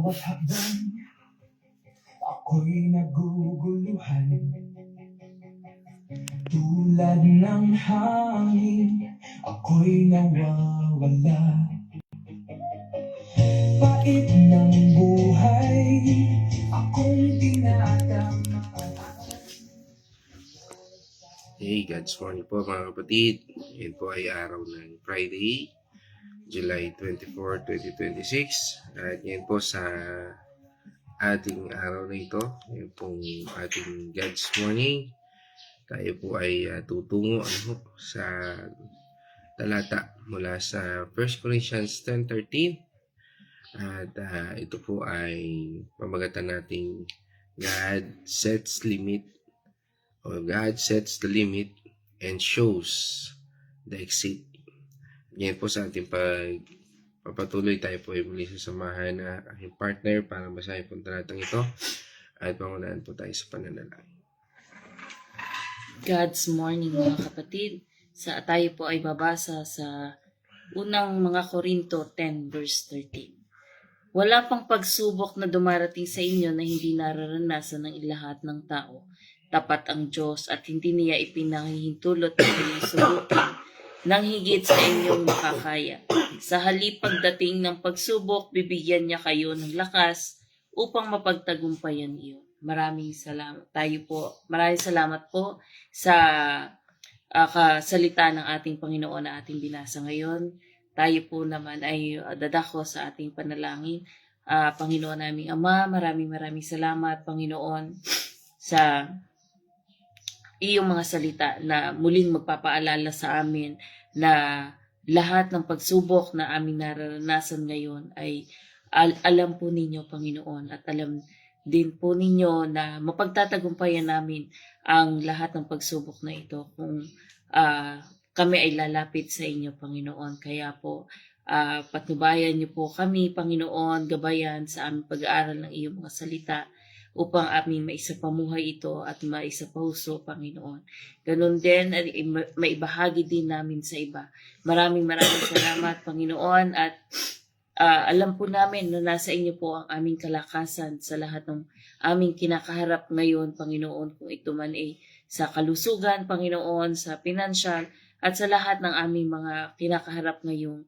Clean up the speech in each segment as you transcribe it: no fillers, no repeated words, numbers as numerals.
bawat hakbang, ako'y naguguluhan. Tulad ng hangin, ako'y nawawala. Pait ng buhay, akong tinatama. Hey, God's morning po mga kapatid. Yan po ay araw ng Friday, July 24, 2026. At yan po sa ating araw na ito, yan pong ating God's morning. Tayo po ay tutungo sa talata mula sa 1 Corinthians 10:13. At ito po ay pamagatan nating God sets the limit and shows the exit. Ngayon po sa ating papatuloy, tayo po ay muli sasamahan na aking partner para basahin po ang talatang ito at pangunahan po tayo sa pananalangin. God's morning mga kapatid. Tayo po ay babasa sa unang mga Korinto 10 verse 13. Wala pang pagsubok na dumarating sa inyo na hindi nararanasan ng lahat ng tao. Tapat ang Diyos at hindi niya ipinahihintulot na kayong subukin nang higit sa inyong makakaya. Sa halip pagdating ng pagsubok, bibigyan niya kayo ng lakas upang mapagtagumpayan iyon. Maraming salamat po sa kasalita ng ating Panginoon na ating binasa ngayon. Tayo po naman ay dadako sa ating panalangin. Panginoon naming Ama, maraming salamat, Panginoon, sa iyong mga salita na muling magpapaalala sa amin na lahat ng pagsubok na aming nararanasan ngayon ay alam po ninyo, Panginoon, at alam din po ninyo na mapagtatagumpayan namin ang lahat ng pagsubok na ito kung kami ay lalapit sa inyo, Panginoon. Kaya po, patnubayan niyo po kami, Panginoon, gabayan sa aming pag-aaral ng iyong mga salita upang aming maisapamuhay ito at maisapuso, Panginoon. Ganun din, maibahagi din namin sa iba. Maraming salamat, Panginoon, at alam po namin na nasa inyo po ang aming kalakasan sa lahat ng aming kinakaharap ngayon, Panginoon, kung ito man ay sa kalusugan, Panginoon, sa pinansyal, at sa lahat ng aming mga kinakaharap ngayong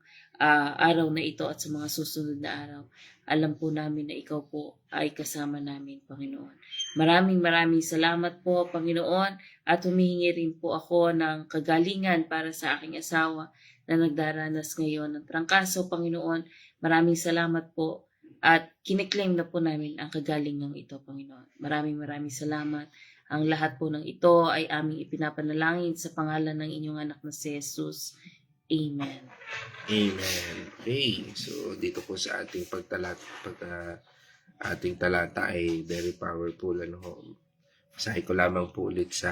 araw na ito at sa mga susunod na araw. Alam po namin na ikaw po ay kasama namin, Panginoon. Maraming salamat po, Panginoon, at humihingi rin po ako ng kagalingan para sa aking asawa na nagdaranas ngayon ng trangkaso, Panginoon. Maraming salamat po at kiniklaim na po namin ang kagalingang ito, Panginoon. Maraming salamat. Ang lahat po ng ito ay aming ipinapanalangin sa pangalan ng inyong anak na si Jesus. Amen. Amen. Okay, so dito po sa ating ating talata ay very powerful. Basahin ko lamang po ulit sa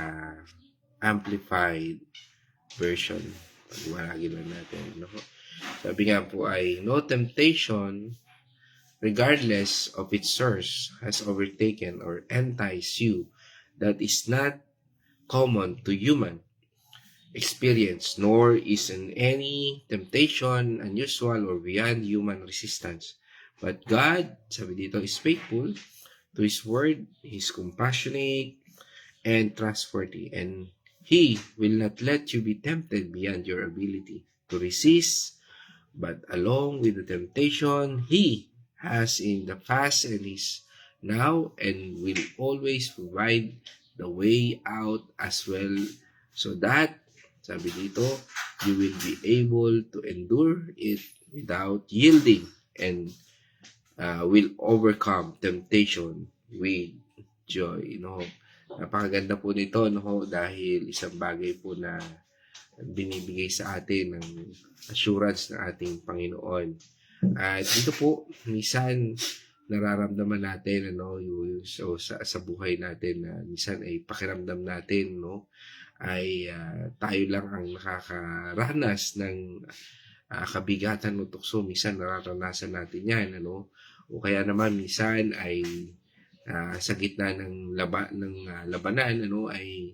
Amplified Version. Pag-iwaragin lang natin. Sabi nga po ay, no temptation, regardless of its source, has overtaken or enticed you that is not common to human experience, nor is in any temptation unusual or beyond human resistance. But God, sabi dito, is faithful to His word, He is compassionate and trustworthy, and He will not let you be tempted beyond your ability to resist, but along with the temptation, He has in the past and is now and will always provide the way out as well, so that, sabi dito, you will be able to endure it without yielding and will overcome temptation with joy. Napakaganda po nito dahil isang bagay po na binibigay sa atin ng assurance ng ating Panginoon. At dito po, minsan nararamdaman natin so sa buhay natin na minsan ay pakiramdam natin ay tayo lang ang nakakaranas ng kabigatan o tukso. Minsan nararanasan natin yan, o kaya naman minsan ay sa gitna ng labanan, ay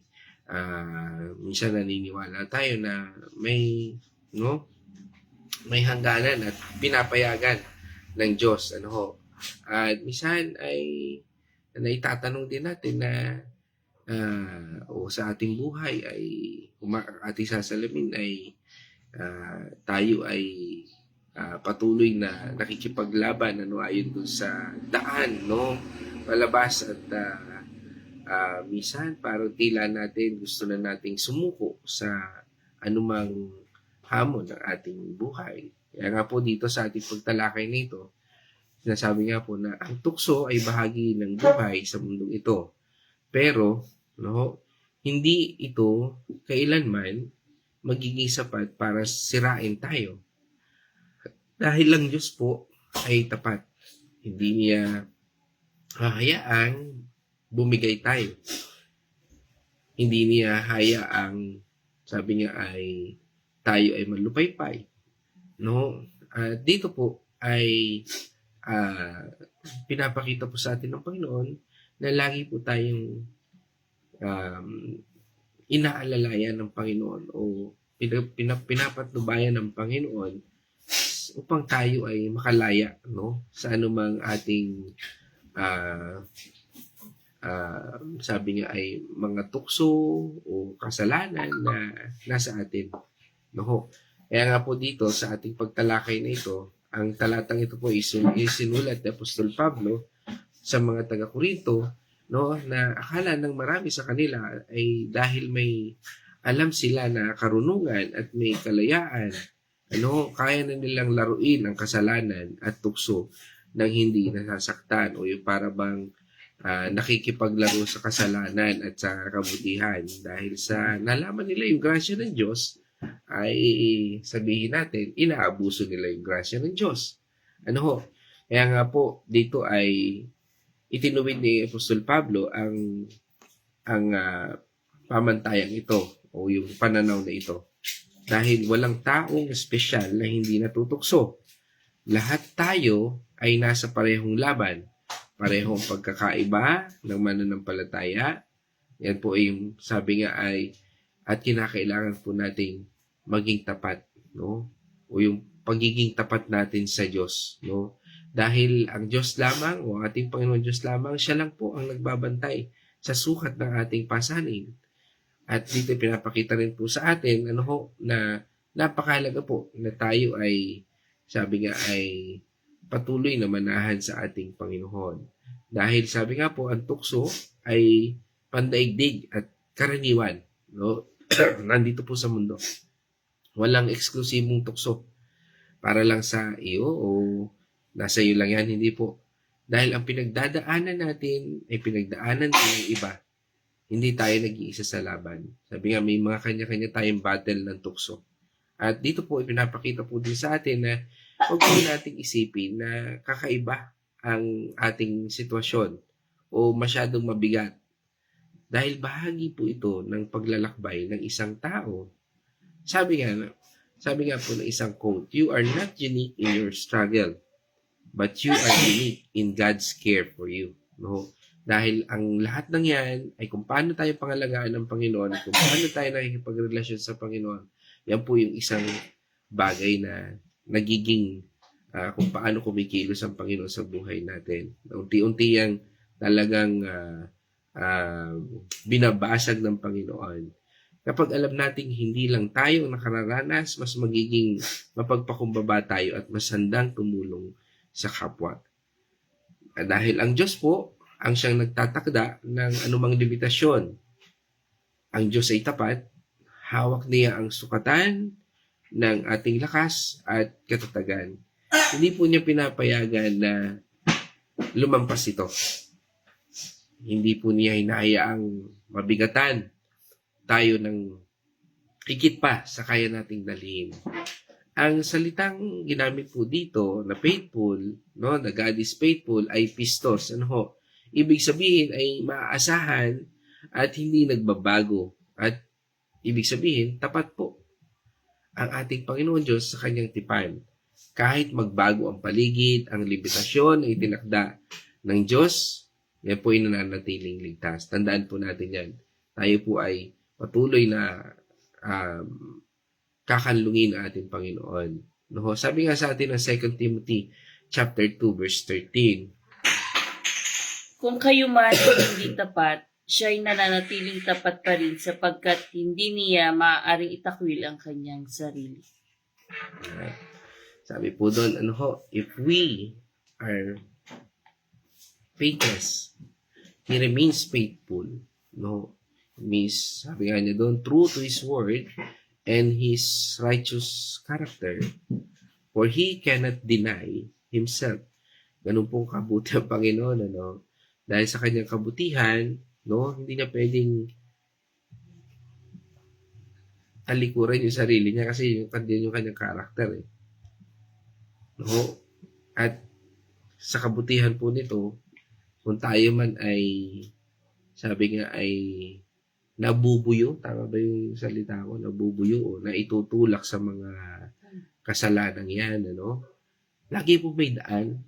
minsan naniniwala tayo na may hangganan at pinapayagan ng Diyos At minsan ay naitatanong din natin na o sa ating buhay ay ating sasalamin ay tayo ay patuloy na nakikipaglaban ayon dun sa daan, no? Palabas at minsan parang tila natin gusto na nating sumuko sa anumang hamon ng ating buhay. Kaya nga po dito sa ating pagtalakay nito, sinasabi nga po na ang tukso ay bahagi ng buhay sa mundong ito. Pero, no, hindi ito kailanman magiging sapat para sirain tayo. Dahil lang Diyos po ay tapat. Hindi niya hahayaang bumigay tayo. Hindi niya hayaang, sabi niya ay tayo ay malupaypay. No? Dito po ay pinapakita po sa atin ng Panginoon na lagi po tayong inaalalayan ng Panginoon o pinapatnubayan ng Panginoon upang tayo ay makalaya, no, sa anumang ating sabi niya ay mga tukso o kasalanan na nasa atin. No? Kaya nga po dito sa ating pagtalakay na ito, ang talatang ito po isinulat ni Apostol Pablo sa mga taga-Korinto, no, na akala ng marami sa kanila ay dahil may alam sila na karunungan at may kalayaan, ano, kaya na nilang laruin ang kasalanan at tukso nang hindi nasasaktan o yung para bang nakikipaglaro sa kasalanan at sa kabutihan dahil sa nalaman nila yung grasya ng Diyos ay sabihin natin inaabuso nila yung grasya ng Diyos. Ano ho? Kaya nga po dito ay itinuwid ni Apostol Pablo ang pamantayang ito o yung pananaw na ito dahil walang taong espesyal na hindi natutukso. Lahat tayo ay nasa parehong laban. Parehong pagkakaiba ng mananampalataya. Yan po ay yung sabi nga ay at kinakailangan po nating maging tapat, no? O yung pagiging tapat natin sa Diyos, no? Dahil ang Diyos lamang o ating Panginoon Diyos lamang, siya lang po ang nagbabantay sa sukat ng ating pasanin. At dito pinapakita rin po sa atin ano ho, na napakahalaga po na tayo ay sabi nga ay patuloy na manahan sa ating Panginoon. Dahil sabi nga po, ang tukso ay pandaigdig at karaniwan, no? Nandito po sa mundo. Walang eksklusibong tukso para lang sa iyo o nasa iyo lang yan, hindi po. Dahil ang pinagdadaanan natin ay pinagdaanan din ng iba. Hindi tayo nag-iisa sa laban. Sabi nga, may mga kanya-kanya tayong battle ng tukso. At dito po, ipinapakita po din sa atin na huwag po nating isipin na kakaiba ang ating sitwasyon o masyadong mabigat. Dahil bahagi po ito ng paglalakbay ng isang tao. Sabi nga po ng isang quote, you are not unique in your struggle, but you are unique in God's care for you. No? Dahil ang lahat ng yan ay kung paano tayo pangalagaan ng Panginoon, kung paano tayo nakikipagrelasyon sa Panginoon, yan po yung isang bagay na nagiging kung paano kumikilos ang Panginoon sa buhay natin. Unti-unti yang talagang binabasag ng Panginoon. Kapag alam nating hindi lang tayo ang nakararanas, mas magiging mapagpakumbaba tayo at mas handang tumulong sa kapwa. Dahil ang Diyos po, ang siyang nagtatakda ng anumang limitasyon. Ang Diyos ay tapat, hawak niya ang sukatan ng ating lakas at katatagan. Hindi po niya pinapayagan na lumampas ito. Hindi po niya hinahayaang mabigatan tayo ng higit pa sa kaya nating dalhin. Ang salitang ginamit po dito na faithful, no, na God is faithful ay pistos. Ano ho? Ibig sabihin ay maaasahan at hindi nagbabago. At ibig sabihin, tapat po ang ating Panginoon Diyos sa kanyang tipan. Kahit magbago ang paligid, ang limitasyon ay tinakda ng Diyos, yan po ay nananatiling ligtas. Tandaan po natin yan. Tayo po ay patuloy na kakanlungin ang ating Panginoon. No? Sabi nga sa atin ng 2 Timothy chapter 2, verse 13. Kung kayo man ay hindi tapat, siya'y nananatiling tapat pa rin sapagkat hindi niya maaaring itakwil ang kanyang sarili. Alright. Sabi po doon, if we are faithless, He remains faithful. No? It means, sabi nga niya doon, true to His word and His righteous character. For He cannot deny Himself. Ganun pong kabuti ang Panginoon, Dahil sa kanyang kabutihan, hindi niya pwedeng talikuran yung sarili niya kasi yung kanyang karakter. At sa kabutihan po nito, kung tayo man ay, sabi nga ay nabubuyo, tama ba yung salita ko? Nabubuyo o naitutulak sa mga kasalanan yan, Lagi po may daan,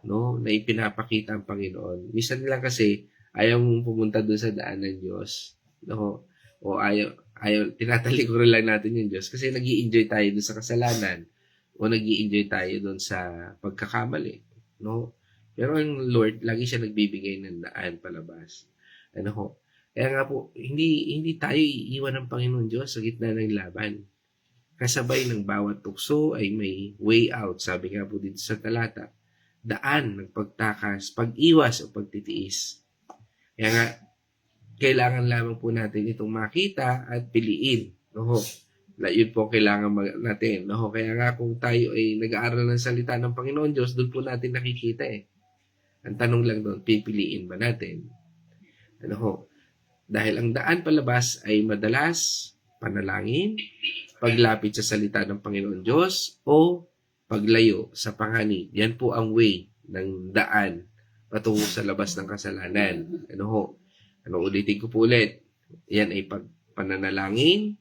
na ipinapakita ang Panginoon. Minsan lang kasi ayaw mong pumunta doon sa daan ng Diyos, o ayaw, tinatalikuran lang natin yung Diyos kasi nag-i-enjoy tayo doon sa kasalanan o nag-i-enjoy tayo doon sa pagkakamali, Pero ang Lord, lagi siya nagbibigay ng daan palabas. Kaya nga po, hindi tayo iiwan ng Panginoon Diyos sa gitna ng laban. Kasabay ng bawat tukso ay may way out, sabi nga po dito sa talata. Daan ng pagtakas, pag-iwas o pagtitiis. Kaya nga, kailangan lamang po natin itong makita at piliin. Yun po kailangan natin. Kaya nga kung tayo ay nag-aaral ng salita ng Panginoon Diyos, doon po natin nakikita Ang tanong lang doon, pipiliin ba natin? Dahil ang daan palabas ay madalas panalangin, paglapit sa salita ng Panginoon Diyos, o paglayo sa panganib. Yan po ang way ng daan patungo sa labas ng kasalanan. Ulitin ko po ulit. Yan ay pananalangin,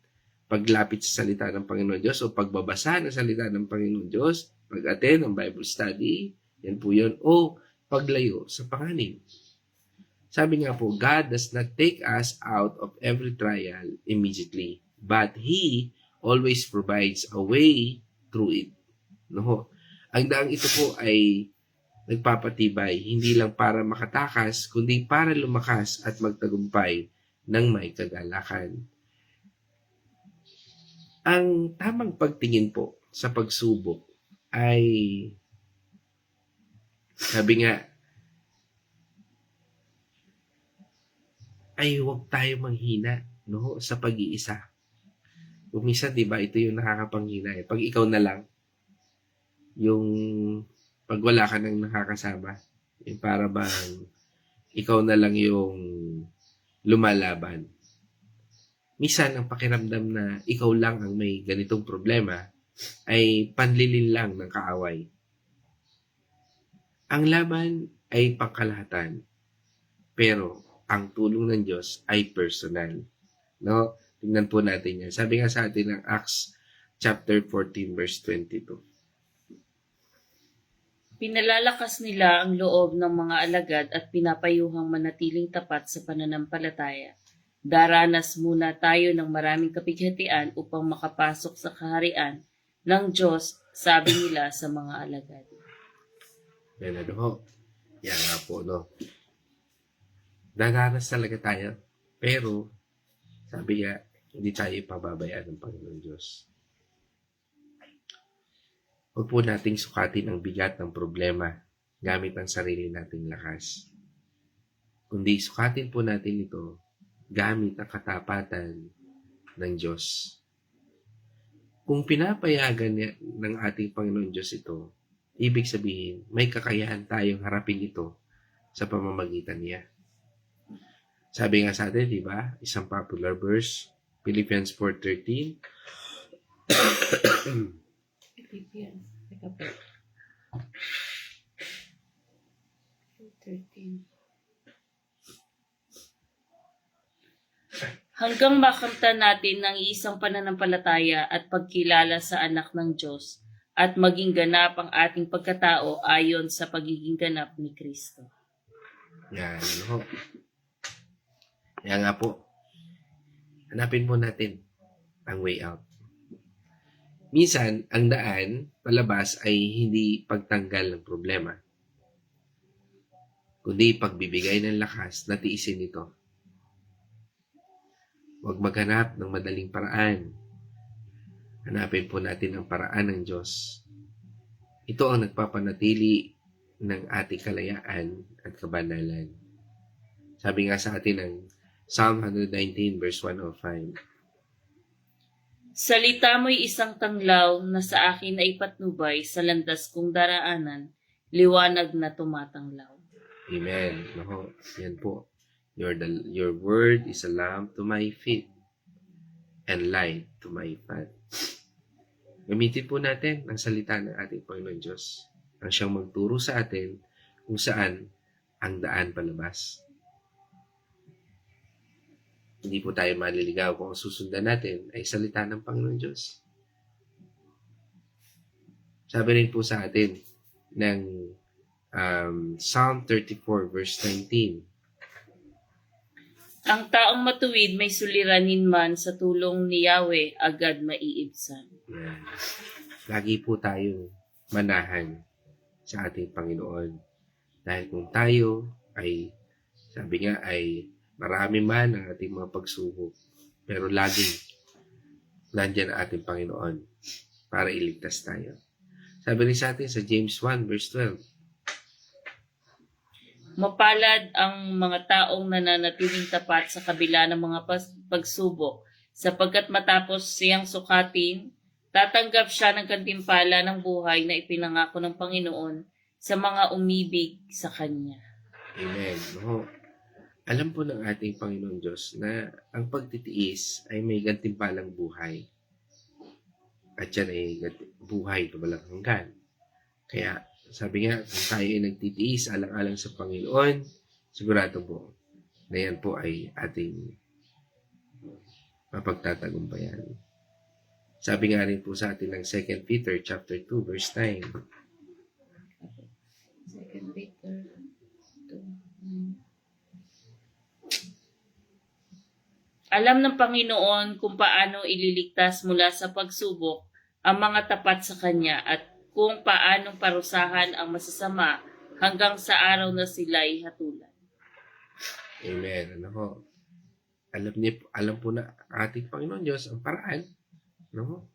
paglapit sa salita ng Panginoon Diyos o pagbabasa ng salita ng Panginoon Diyos, pag-attend ng Bible study, yan po yun, o paglayo sa panganib. Sabi nga po, God does not take us out of every trial immediately, but He always provides a way through it. Ang daang ito po ay nagpapatibay, hindi lang para makatakas, kundi para lumakas at magtagumpay ng may kagalakan. Ang tamang pagtingin po sa pagsubok ay, sabi nga, ay huwag tayo manghina sa pag-iisa. Kung minsan, di ba, ito yung nakakapanghina. Pag ikaw na lang, yung pag wala ka nang nakakasama, para bang ikaw na lang yung lumalaban. Minsan, ang pakiramdam na ikaw lang ang may ganitong problema ay panlilin lang ng kaaway. Ang laban ay pangkalahatan, pero ang tulong ng Diyos ay personal. Tingnan po natin yan. Sabi nga sa atin ng Acts chapter 14 verse 22. Pinalalakas nila ang loob ng mga alagad at pinapayuhang manatiling tapat sa pananampalataya. Daranas muna tayo ng maraming kapighatian upang makapasok sa kaharian ng Diyos, sabi nila sa mga alagad. Yan Yan nga po, Daranas talaga tayo, pero sabi nga, hindi tayo pababayaan ng Panginoon Diyos. Huwag po nating sukatin ang bigat ng problema gamit ang sarili nating lakas. Kundi sukatin po natin ito gamit ang katapatan ng Diyos. Kung pinapayagan ng ating Panginoon Diyos ito, ibig sabihin, may kakayahan tayong harapin ito sa pamamagitan niya. Sabi nga sa atin, di ba? Isang popular verse, Philippians 4:13. Philippians, teka po. 13. Hanggang makamtan natin ng isang pananampalataya at pagkilala sa anak ng Diyos at maging ganap ang ating pagkatao ayon sa pagiging ganap ni Kristo. Yan, Kaya nga po, hanapin po natin ang way out. minsan, ang daan palabas ay hindi pagtanggal ng problema, kundi pagbibigay ng lakas na tiisin ito. Huwag maghanap ng madaling paraan. Hanapin po natin ang paraan ng Diyos. Ito ang nagpapanatili ng ating kalayaan at kabanalan. Sabi nga sa atin ng Psalm 119 verse 105, Salita mo'y isang tanglaw na sa akin ay patnubay sa landas kong daraanan, liwanag na tumatanglaw. Amen. Nako, yan po. Your word is a lamp to my feet and light to my path. Gamitin po natin ang salita ng ating Panginoon Diyos. Ang siyang magturo sa atin kung saan ang daan palabas. Hindi po tayo maliligaw kung ang susundan natin ay salita ng Panginoon Diyos. Sabi rin po sa atin ng Psalm 34 verse 19, Ang taong matuwid may suliranin man sa tulong ni Yahweh, agad maiibsan. yan. Lagi po tayong manahan sa ating Panginoon. Dahil kung tayo ay, sabi nga ay marami man ang ating mga pagsubok, pero laging nandyan ang ating Panginoon para iligtas tayo. Sabi rin sa atin sa James 1 verse 12, Mapalad ang mga taong nananatiling tapat sa kabila ng mga pagsubok, sapagkat matapos siyang sukatin, tatanggap siya ng gantimpala ng buhay na ipinangako ng Panginoon sa mga umibig sa Kanya. Amen. No? Alam po ng ating Panginoon Diyos na ang pagtitiis ay may gantimpalang buhay. At yan ay buhay na walang hanggan. Kaya sabi nga, kung tayo ay nagtitiis alang-alang sa Panginoon, sigurado po na yan po ay ating mapagtatagumpayan. Sabi nga rin po sa atin ng 2 Peter chapter 2 verse 9, 2 Peter 2:9. Alam ng Panginoon kung paano ililigtas mula sa pagsubok ang mga tapat sa Kanya at kung paanong parusahan ang masasama hanggang sa araw na sila'y hatulan. Amen. Ano po? Alam po na ating Panginoon Diyos ang paraan. No?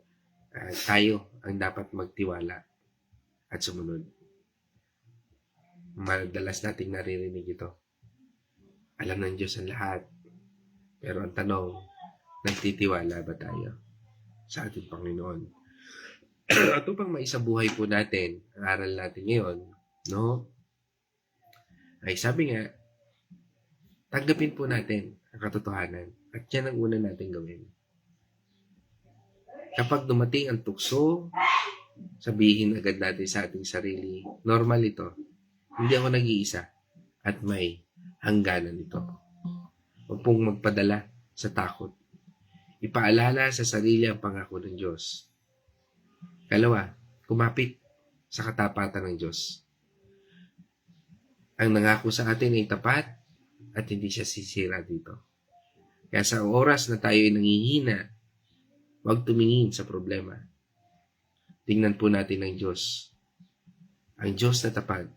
Tayo ang dapat magtiwala at sumunod. Madalas nating naririnig ito. Alam ng Diyos ang lahat. Pero ang tanong, nagtitiwala ba tayo sa ating Panginoon? At upang maisabuhay po natin ang aral natin ngayon, no? Ay sabi nga, tanggapin po natin ang katotohanan at yan ang una natin gawin. Kapag dumating ang tukso, sabihin agad natin sa ating sarili, normal ito. Hindi ako nag-iisa at may hangganan ito. Huwag pong magpadala sa takot. Ipaalala sa sarili ang pangako ng Diyos. Kalawa, kumapit sa katapatan ng Diyos. Ang nangako sa atin ay tapat at hindi siya sisira dito. Kaya sa oras na tayo ay nangihina, huwag tumingin sa problema. Tingnan po natin ang Diyos. Ang Diyos na tapat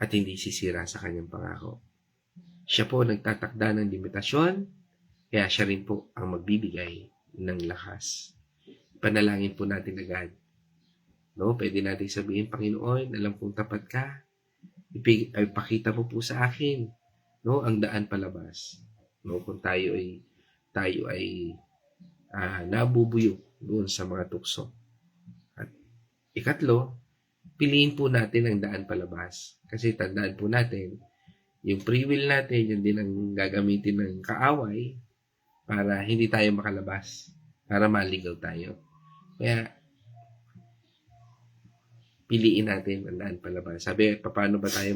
at hindi sisira sa kanyang pangako. Siya po nagtatakda ng limitasyon, kaya siya rin po ang magbibigay ng lakas. Panalangin po natin agad. No, pwede natin sabihin, Panginoon, alam kong tapat ka. Ipakita mo po sa akin, no, ang daan palabas. No, kung tayo ay nabubuyo doon sa mga tukso. At ikatlo, piliin po natin ang daan palabas. Kasi tandaan po natin, yung free will natin, yun din ang gagamitin ng kaaway para hindi tayo makalabas, para maligaw tayo. Kaya, piliin natin ang daan palabas. Sabi, paano ba tayo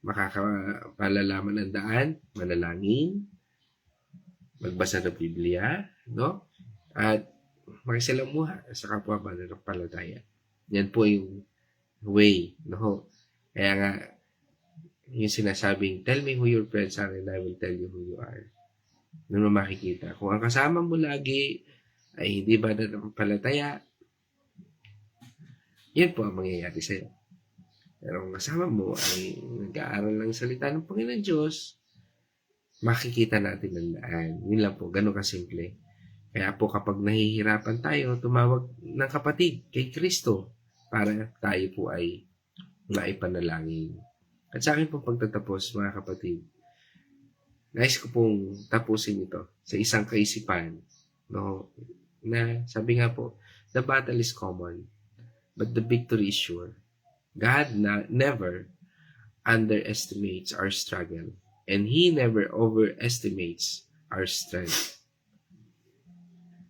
makakapalalaman ng daan? Manalangin, magbasa ng Biblia, no? At makisalamuha sa kapwa mananampalataya. Yan po yung way, no? Kaya nga, yung sinasabing, tell me who your friends are and I will tell you who you are. Doon mo makikita. Kung ang kasama mo lagi ay hindi ba nanampalataya, yan po ang mangyayari sa'yo. Pero kung kasama mo ay nag-aaral ng salita ng Panginoon Diyos, makikita natin ang daan. Yun lang po, ganun kasimple. Kaya po kapag nahihirapan tayo, tumawag ng kapatid kay Kristo para tayo po ay maipanalangin. At sa akin po pagtatapos, mga kapatid, nais ko pong tapusin ito sa isang kaisipan, no, na sabi nga po, the battle is common, but the victory is sure. God never underestimates our struggle, and He never overestimates our strength.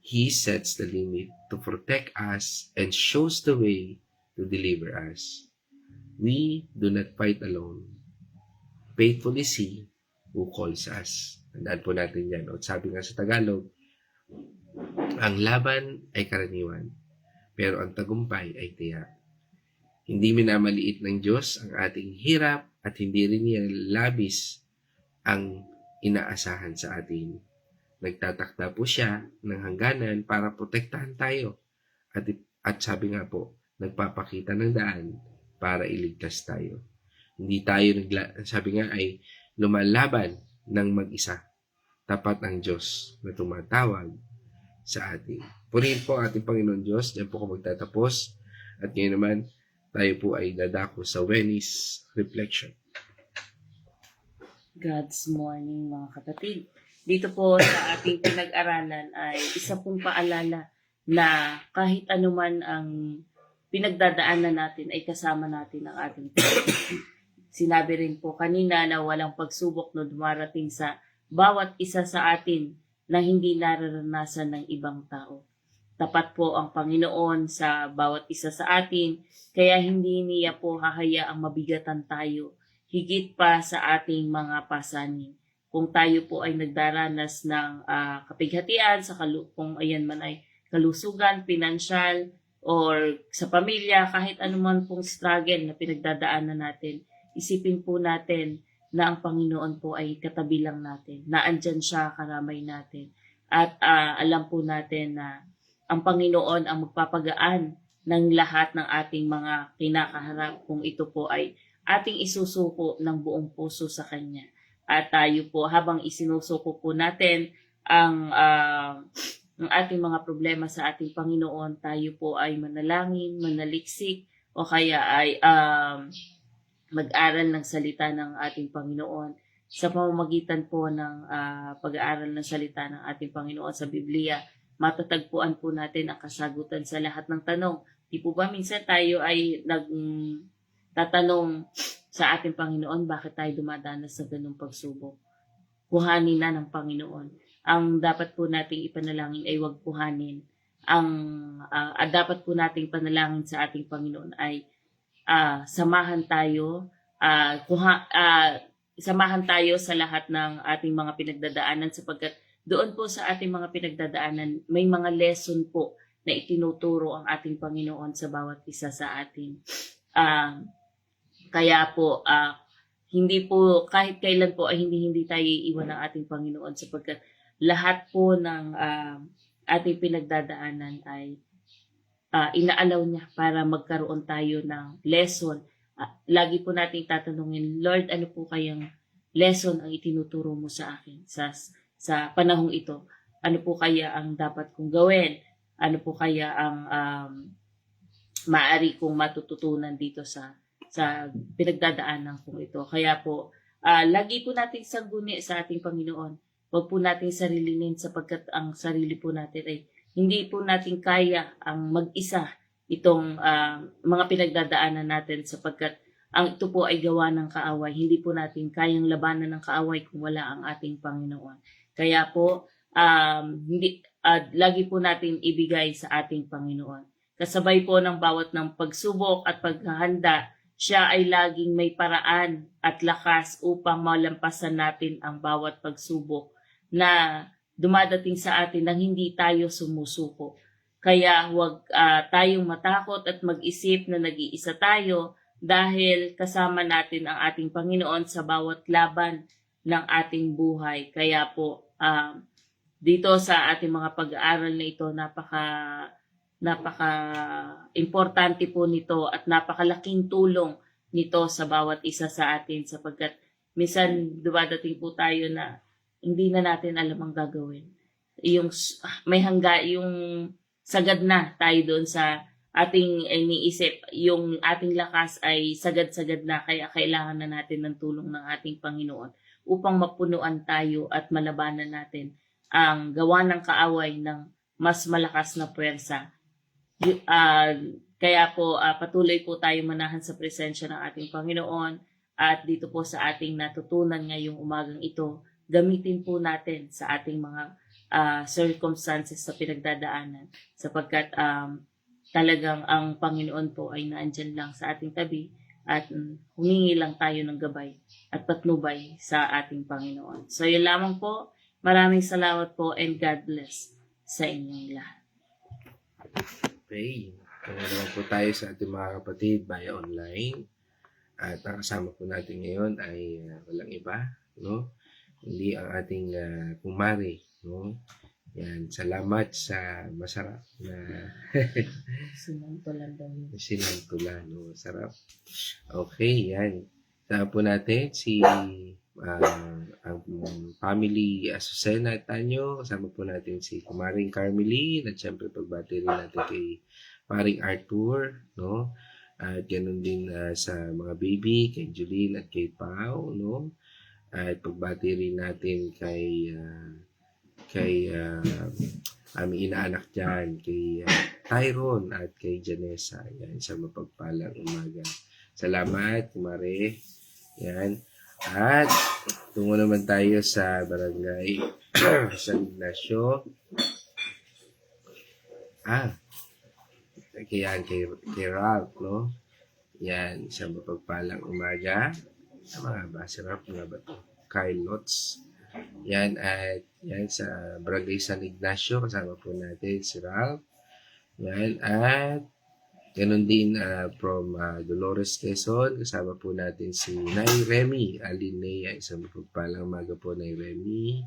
He sets the limit to protect us and shows the way to deliver us. We do not fight alone. Faithful is He who calls us. Tandaan po natin yan. O sabi nga sa Tagalog, ang laban ay karaniwan, pero ang tagumpay ay tiyak. Hindi minamaliit ng Diyos ang ating hirap at hindi rin niya labis ang inaasahan sa atin. Nagtatakda po siya ng hangganan para protektahan tayo. At sabi nga po, nagpapakita ng daan para iligtas tayo. Hindi tayo, sabi nga ay lumalaban ng mag-isa. Tapat ang Diyos na tumatawag sa atin. Purihin po ang ating Panginoon Diyos. Diyan po ako magtatapos. At ngayon naman, tayo po ay dadako sa Venice Reflection. God's morning, mga kapatid. Dito po sa ating pinag-aralan ay isa pong paalala na kahit anuman ang pinagdadaanan natin ay kasama natin ang ating Panginoon. Sinabi rin po kanina na walang pagsubok na dumarating sa bawat isa sa atin na hindi nararanasan ng ibang tao. Tapat po ang Panginoon sa bawat isa sa atin, kaya hindi niya po hahayaang mabigatan tayo, higit pa sa ating mga pasanin. Kung tayo po ay nagdaranas ng kapighatian, kung ayan man ay kalusugan, pinansyal, or sa pamilya, kahit anuman pong struggle na pinagdadaanan natin, isipin po natin na ang Panginoon po ay katabi lang natin, na andyan siya karamay natin. At alam po natin na ang Panginoon ang magpapagaan ng lahat ng ating mga kinakaharap kung ito po ay ating isusuko ng buong puso sa Kanya. At tayo po, habang isinusuko po natin ang ating mga problema sa ating Panginoon, tayo po ay manalangin, manaliksik, o kaya ay mag-aral ng salita ng ating Panginoon. Sa pamamagitan po ng pag-aaral ng salita ng ating Panginoon sa Biblia, matatagpuan po natin ang kasagutan sa lahat ng tanong. Di po ba minsan tayo ay nagtatanong sa ating Panginoon bakit tayo dumadanas sa ganung pagsubok? Kuhanin na ng Panginoon. Ang dapat po nating ipanalangin ay huwag kuhanin. Ang dapat po nating panalangin sa ating Panginoon ay samahan tayo, samahan tayo sa lahat ng ating mga pinagdadaanan sapagkat doon po sa ating mga pinagdadaanan, may mga lesson po na itinuturo ang ating Panginoon sa bawat isa sa atin. Kaya po, hindi po, kahit kailan po ay hindi tayo iiwan ng ating Panginoon sapagkat lahat po ng ating pinagdadaanan ay inaalaw niya para magkaroon tayo ng lesson. Lagi po nating tatanungin, Lord, ano po kayang lesson ang itinuturo mo sa akin sa panahong ito? Ano po kaya ang dapat kong gawin? Ano po kaya ang maaari kong matututunan dito sa pinagdadaanan kong ito? Kaya po, lagi po nating sangguni sa ating Panginoon. Huwag po nating sarilinin sapagkat ang sarili po natin ay hindi po natin kaya ang mag-isa itong mga pinagdadaanan natin sapagkat ang ito po ay gawa ng kaaway. Hindi po natin kayang labanan ng kaaway kung wala ang ating Panginoon. Kaya po, lagi po natin ibigay sa ating Panginoon. Kasabay po ng bawat ng pagsubok at paghahanda, siya ay laging may paraan at lakas upang malampasan natin ang bawat pagsubok na dumadating sa atin nang hindi tayo sumusuko. Kaya huwag tayong matakot at mag-isip na nag-iisa tayo dahil kasama natin ang ating Panginoon sa bawat laban ng ating buhay. Kaya po, dito sa ating mga pag-aaral na ito, napaka importante po nito at napakalaking tulong nito sa bawat isa sa atin sapagkat minsan dumadating po tayo na hindi na natin alam ang gagawin. Yung sagad na tayo doon sa ating iniisip, yung ating lakas ay sagad-sagad na kaya kailangan na natin ng tulong ng ating Panginoon upang mapunuan tayo at malabanan natin ang gawa ng kaaway ng mas malakas na puwersa. Kaya po patuloy po tayo manahan sa presensya ng ating Panginoon at dito po sa ating natutunan ngayong umagang ito, gamitin po natin sa ating mga circumstances sa pinagdadaanan sapagkat talagang ang Panginoon po ay naandyan lang sa ating tabi at humingi lang tayo ng gabay at patnubay sa ating Panginoon. So yun lamang po. Maraming salamat po and God bless sa inyong lahat. Okay. Kaya naman po tayo sa ating mga kapatid via online. At ang kasama po natin ngayon ay walang iba, no? Hindi ang ating kumari, no? Yan, salamat sa masarap na Sinantulan daw yun. sinantulan, no? Sarap. Okay, yan. Kasama po natin si ang family Azucena at Tanyo. Kasama po natin si Kumaring Carmeline at syempre pagbati rin natin kay Paring Arthur, no? At ganun din sa mga baby, kay Julene at kay Pao, no? At pagbati rin natin kay aming inaanak dyan, kay Tyron at kay Janessa. Yan, sa mapagpalang umaga. Salamat, Kumare. Yan. At tungo naman tayo sa barangay San Ignacio. Kay Ralph, no? Yan, sa mapagpalang umaga. Mga ba, si Ralph nga ba ito? Kyle Lotz. Yan, at yan sa barangay San Ignacio, kasama po natin si Ralph. Yan, at ganun din from Dolores, Quezon, kasama po natin si Nay Remy Alinea, isang mapagpalang umaga po, Nay Remy.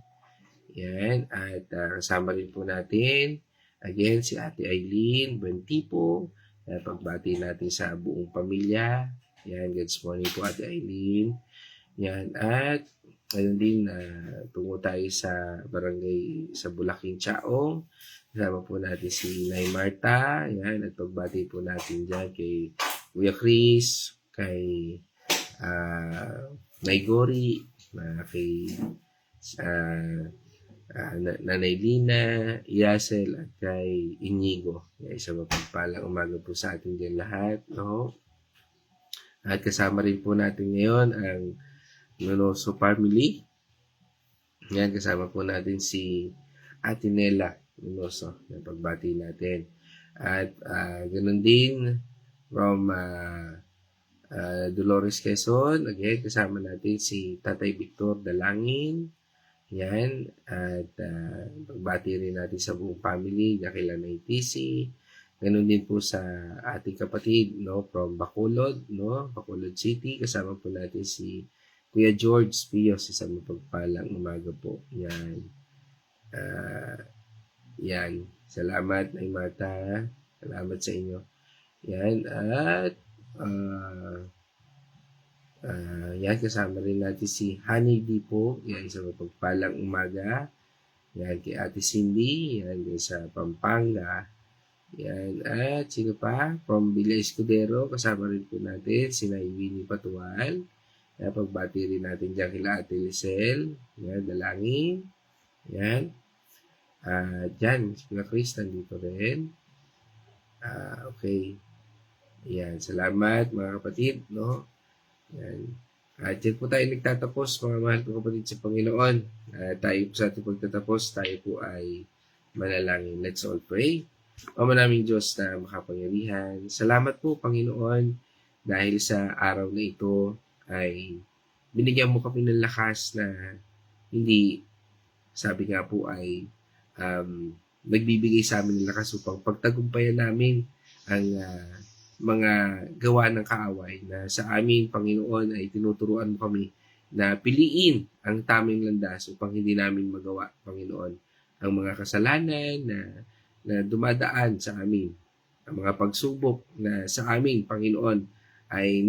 Yan, at kasama rin po natin again si Ate Eileen Bentipo. Pagbati natin sa buong pamilya. Yan, good morning po Ate Eileen. Yan, at ayun din, tungo tayo sa barangay sa Bulaking Chaong. Kasama po natin si Nay Marta. Yan, at pagbati po natin dyan kay Kuya Chris, kay Nay Gori, kay Nanay Lina, Yasel, at kay Inigo. Yan, isang mapagpalang umaga po sa ating dyan lahat. No? At kasama rin po natin ngayon ang Nonoso family. Yan, kasama po natin si Ate Nela Nonoso. Yan, pagbati natin. At ganun din from Dolores, Quezon. Again, kasama natin si Tatay Victor Dalangin. Yan. At pagbati rin natin sa buong family, Dakila na ITC. Ganun din po sa ating kapatid, no, from Bacolod, no, Bacolod City. Kasama po natin si Kuya George Pios, isang mapagpalang umaga po. Yan. Yan. Salamat, Nay Marta. Salamat sa inyo. Yan. At yan, kasama rin natin si Honey D po. Yan, isang mapagpalang umaga. Yan, kay Ate Cindy. Yan, sa Pampanga. Yan, at sino pa? From Villa Escudero, kasama rin po natin si Nay Winnie Patual. Yan, pagbati rin natin dyan kila Ate Lisel. Yan, Dalangin. Yan. Dyan, si Kuya Chris nandito rin. Okay. Yan, salamat mga kapatid, no? Yan. At dyan po tayo nagtatapos, mga mahal ko kapatid sa Panginoon. Tayo po sa ating pagtatapos, tayo po ay manalangin. Let's all pray. O manaming Diyos na makapangyarihan. Salamat po, Panginoon, dahil sa araw na ito ay binigyan mo kami ng lakas na hindi, sabi nga po ay nagbibigay sa amin ng lakas upang pagtagumpayan namin ang mga gawa ng kaaway na sa amin, Panginoon, ay tinuturuan mo kami na piliin ang tamang landas upang hindi namin magawa, Panginoon, ang mga kasalanan na dumadaan sa amin, ang mga pagsubok na sa amin, Panginoon, ay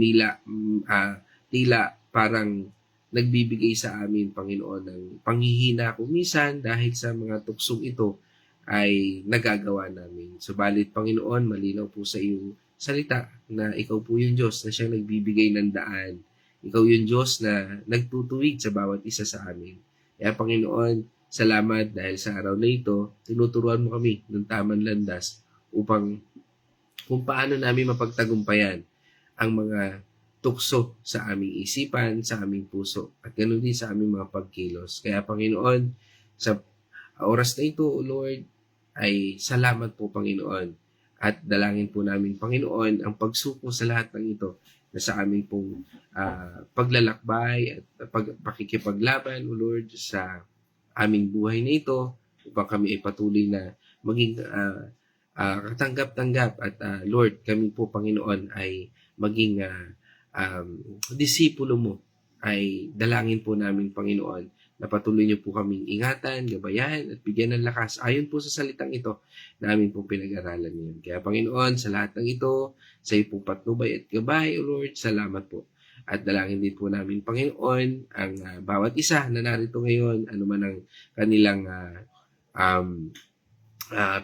tila parang nagbibigay sa amin, Panginoon, ng panghihina kung minsan dahil sa mga tuksong ito ay nagagawa namin. Subalit, Panginoon, malinaw po sa iyong salita na ikaw po yung Diyos na siyang nagbibigay ng daan. Ikaw yung Diyos na nagtutuwid sa bawat isa sa amin. Kaya, Panginoon, salamat dahil sa araw na ito, tinuturuan mo kami ng tamang landas upang kung paano namin mapagtagumpayan ang mga tukso sa aming isipan, sa aming puso, at ganoon din sa aming mga pagkilos. Kaya, Panginoon, sa oras na ito, O Lord, ay salamat po, Panginoon. At dalangin po namin, Panginoon, ang pagsuko sa lahat ng ito na sa aming pong paglalakbay at pakikipaglaban, O Lord, sa aming buhay na ito upang kami ay patuloy na maging katanggap-tanggap at Lord, kami po, Panginoon, ay maging disipulo mo. Ay dalangin po namin, Panginoon, na patuloy niyo po kaming ingatan, gabayan, at bigyan ng lakas ayon po sa salitang ito na amin pong pinag-aralan ngayon. Kaya, Panginoon, sa lahat ng ito, sa iyo pong patnubay at gabay, O Lord, salamat po. At dalangin din po namin, Panginoon, ang bawat isa na narito ngayon, anuman ang kanilang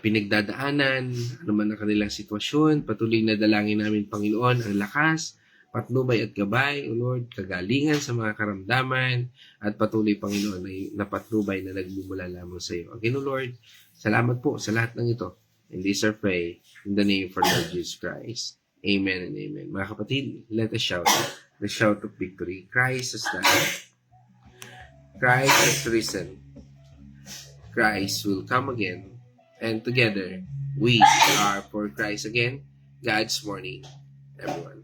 pinagdadaanan, anuman ang kanilang sitwasyon, patuloy na dalangin namin, Panginoon, ang lakas, patnubay at gabay, O Lord, kagalingan sa mga karamdaman, at patuloy, Panginoon, ay napatnubay na nagmumula lamang sa iyo. Again, O Lord, salamat po sa lahat ng ito. And this I pray in the name of our Lord Jesus Christ. Amen and amen. Mga kapatid, let us shout the shout of victory. Christ has died. Christ has risen. Christ will come again. And together, we are for Christ again. God's morning, everyone.